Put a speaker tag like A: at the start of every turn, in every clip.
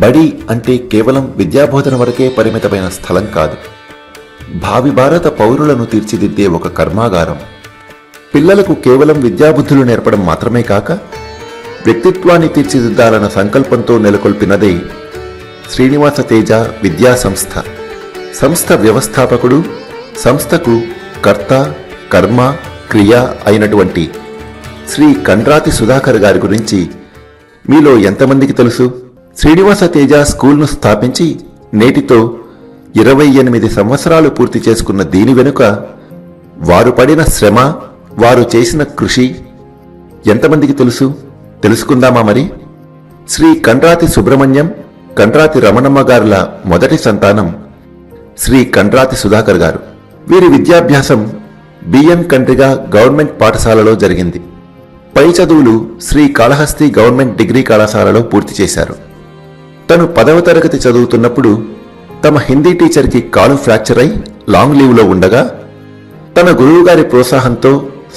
A: బడి అంటే కేవలం విద్యాబోధన వరకే పరిమితమైన స్థలం కాదు. భావి భారత పౌరులను తీర్చిదిద్దే ఒక కర్మాగారం. పిల్లలకు కేవలం విద్యాబుద్ధులు నేర్పడం మాత్రమే కాక వ్యక్తిత్వాన్ని తీర్చిదిద్దాలన్న సంకల్పంతో నెలకొల్పినదే శ్రీనివాస తేజ విద్యా సంస్థ. సంస్థ వ్యవస్థాపకుడు, సంస్థకు కర్త, కర్మ, క్రియ అయినటువంటి శ్రీ కండ్రాతి సుధాకర్ గారి గురించి మీలో ఎంతమందికి తెలుసు? శ్రీనివాస తేజ స్కూల్ను స్థాపించి నేటితో 28 సంవత్సరాలు పూర్తి చేసుకున్న దీని వెనుక వారు పడిన శ్రమ, వారు చేసిన కృషి ఎంతమందికి తెలుసు? తెలుసుకుందామా మరి? శ్రీ కండ్రాతి సుబ్రహ్మణ్యం, కండ్రాతి రమణమ్మ గారుల మొదటి సంతానం శ్రీ కండ్రాతి సుధాకర్ గారు. వీరి విద్యాభ్యాసం బిఎన్ కండ్రిగ గవర్నమెంట్ పాఠశాలలో జరిగింది. పై చదువులు శ్రీ కాళహస్తి గవర్నమెంట్ డిగ్రీ కళాశాలలో పూర్తి చేశారు. తను 10వ తరగతి చదువుతున్నప్పుడు తమ హిందీ టీచర్కి కాలు ఫ్రాక్చర్ అయి లాంగ్ లీవ్లో ఉండగా తన గురువుగారి ప్రోత్సాహంతో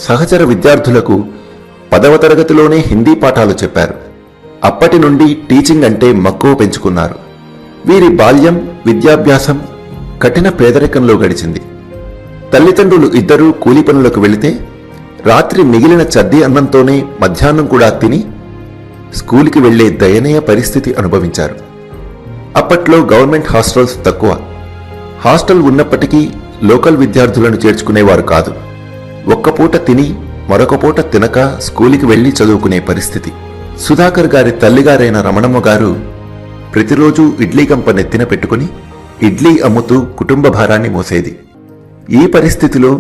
A: సహచర విద్యార్థులకు 10వ తరగతిలోనే హిందీ పాఠాలు చెప్పారు. అప్పటి నుండి టీచింగ్ అంటే మక్కువ పెంచుకున్నారు. వీరి బాల్యం, విద్యాభ్యాసం కఠిన పేదరికంలో గడిచింది. తల్లిదండ్రులు ఇద్దరూ కూలి పనులకు వెళితే రాత్రి మిగిలిన చద్ది అన్నంతోనే మధ్యాహ్నం కూడా తిని స్కూలుకి వెళ్లే దయనీయ పరిస్థితి అనుభవించారు. అప్పట్లో గవర్నమెంట్ హాస్టల్స్ తక్కువ. హాస్టల్ ఉన్నప్పటికీ లోకల్ విద్యార్థులను చేర్చుకునేవారు కాదు. ఒక్క పూట తిని మరొక పూట తినక స్కూలుకి వెళ్లి చదువుకునే పరిస్థితి. సుధాకర్ గారి తల్లిగారైన రమణమ్మ గారు ప్రతిరోజూ ఇడ్లీ గంప నెత్తిన పెట్టుకుని ఇడ్లీ అమ్ముతూ కుటుంబ భారాన్ని మోసేది. ఈ పరిస్థితిలో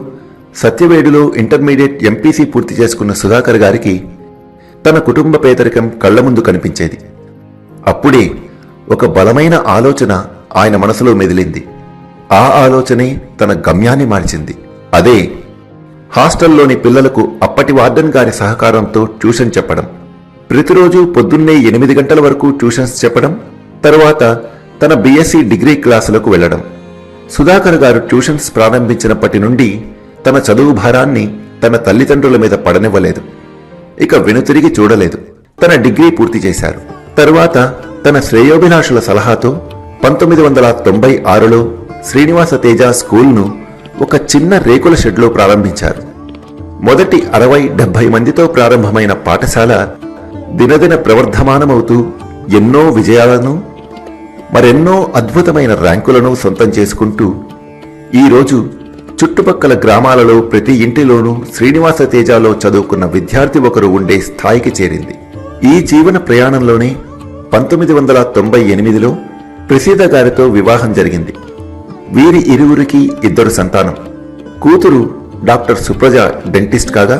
A: సత్యవేడులో ఇంటర్మీడియట్ ఎంపీసీ పూర్తి చేసుకున్న సుధాకర్ గారికి తన కుటుంబ పేదరికం కళ్ల ముందు కనిపించేది. అప్పుడే ఒక బలమైన ఆలోచన ఆయన మనసులో మెదిలింది. ఆ ఆలోచనే తన గమ్యాన్ని మార్చింది. అదే హాస్టల్లోని పిల్లలకు అప్పటి వార్డెన్ గారి సహకారంతో ట్యూషన్ చెప్పడం. ప్రతిరోజు పొద్దున్నే 8 గంటల వరకు ట్యూషన్స్ చెప్పడం, తరువాత తన బీఎస్సీ డిగ్రీ క్లాసులకు వెళ్లడం. సుధాకర్ గారు ట్యూషన్స్ ప్రారంభించినప్పటి నుండి తన చదువు భారాన్ని తన తల్లిదండ్రుల మీద పడనివ్వలేదు. ఇక వెనుతిరిగి చూడలేదు. తన డిగ్రీ పూర్తి చేశారు. తరువాత తన శ్రేయోభిలాషుల సలహాతో 1996లో శ్రీనివాస తేజ స్కూల్ను ఒక చిన్న రేకుల షెడ్లో ప్రారంభించారు. మొదటి 60-70 మందితో ప్రారంభమైన పాఠశాల దినదిన ప్రవర్ధమానమవుతూ ఎన్నో విజయాలను, మరెన్నో అద్భుతమైన ర్యాంకులను సొంతం చేసుకుంటూ ఈరోజు చుట్టుపక్కల గ్రామాలలో ప్రతి ఇంటిలోనూ శ్రీనివాస తేజలో చదువుకున్న విద్యార్థి ఒకరు ఉండే స్థాయికి చేరింది. ఈ జీవన ప్రయాణంలోనే 1998లో ప్రసీద గారితో వివాహం జరిగింది. వీరి ఇరువురికి 2 సంతానం. కూతురు డాక్టర్ సుప్రజ డెంటిస్ట్ కాగా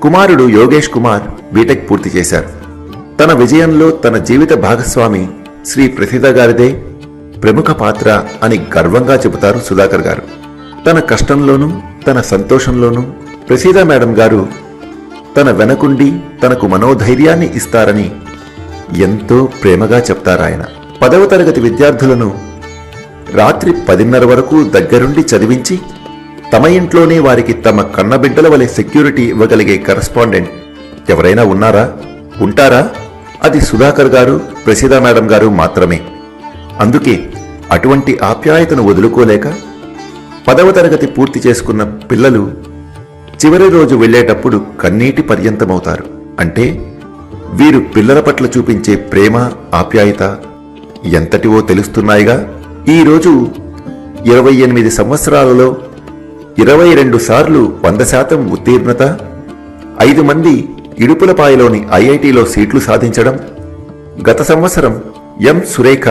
A: కుమారుడు యోగేష్ కుమార్ బీటెక్ పూర్తి చేశారు. తన విజయంలో తన జీవిత భాగస్వామి శ్రీ ప్రసీద గారిదే ప్రముఖ పాత్ర అని గర్వంగా చెబుతారు సుధాకర్ గారు. తన కష్టంలోనూ తన సంతోషంలోనూ ప్రసీద మేడం గారు తన వెనకుండి తనకు మనోధైర్యాన్ని ఇస్తారని ఎంతో ప్రేమగా చెప్తారాయన. 10వ తరగతి విద్యార్థులను రాత్రి 10:30 వరకు దగ్గరుండి చదివించి తమ ఇంట్లోనే వారికి తమ కన్నబిడ్డల వలె సెక్యూరిటీ ఇవ్వగలిగే కరస్పాండెంట్ ఎవరైనా ఉన్నారా? ఉంటారా? అది సుధాకర్ గారు, ప్రసీద మేడం గారు మాత్రమే. అందుకే అటువంటి ఆప్యాయతను వదులుకోలేక 10వ తరగతి పూర్తి చేసుకున్న పిల్లలు చివరి రోజు వెళ్లేటప్పుడు కన్నీటి పర్యంతమవుతారు. అంటే వీరు పిల్లల పట్ల చూపించే ప్రేమ, ఆప్యాయత ఎంతటివో తెలుస్తున్నాయిగా. ఈరోజు 28 సంవత్సరాలలో 22 సార్లు 100% ఉత్తీర్ణత, 5 మంది ఇడుపులపాయలోని ఐఐటిలో సీట్లు సాధించడం, గత సంవత్సరం ఎం సురేఖ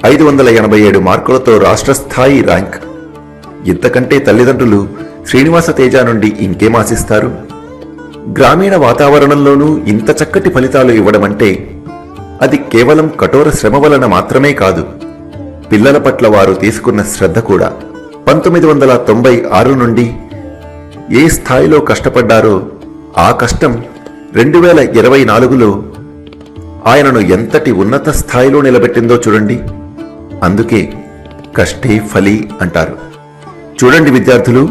A: 587 మార్కులతో రాష్ట్ర స్థాయి ర్యాంక్. ఇంతకంటే తల్లిదండ్రులు శ్రీనివాస తేజ నుండి ఇంకేం ఆశిస్తారు? గ్రామీణ వాతావరణంలోనూ ఇంత చక్కటి ఫలితాలు ఇవ్వడమంటే అది కేవలం కఠోర శ్రమ వలన మాత్రమే కాదు, పిల్లల పట్ల వారు తీసుకున్న శ్రద్ధ కూడా. 1996 నుండి ఏ స్థాయిలో కష్టపడ్డారో ఆ కష్టం 2024లో ఆయనను ఎంతటి ఉన్నత స్థాయిలో నిలబెట్టిందో చూడండి. అందుకే కష్టే ఫలి అంటారు. చూడండి విద్యార్థులు,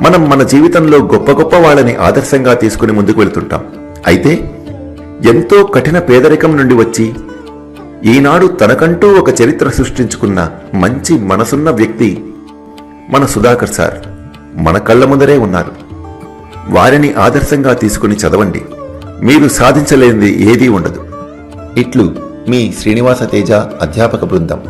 A: మనం మన జీవితంలో గొప్ప గొప్ప వాళ్ళని ఆదర్శంగా తీసుకుని ముందుకు వెళ్తుంటాం. అయితే ఎంతో కఠిన పేదరికం నుండి వచ్చి ఈనాడు తనకంటూ ఒక చరిత్ర సృష్టించుకున్న మంచి మనసున్న వ్యక్తి మన సుధాకర్ సార్ మన కళ్ళ ముందరే ఉన్నారు. వారిని ఆదర్శంగా తీసుకుని చదవండి, మీరు సాధించలేనిది ఏదీ ఉండదు. ఇట్లు మీ శ్రీనివాస తేజ అధ్యాపక బృందం.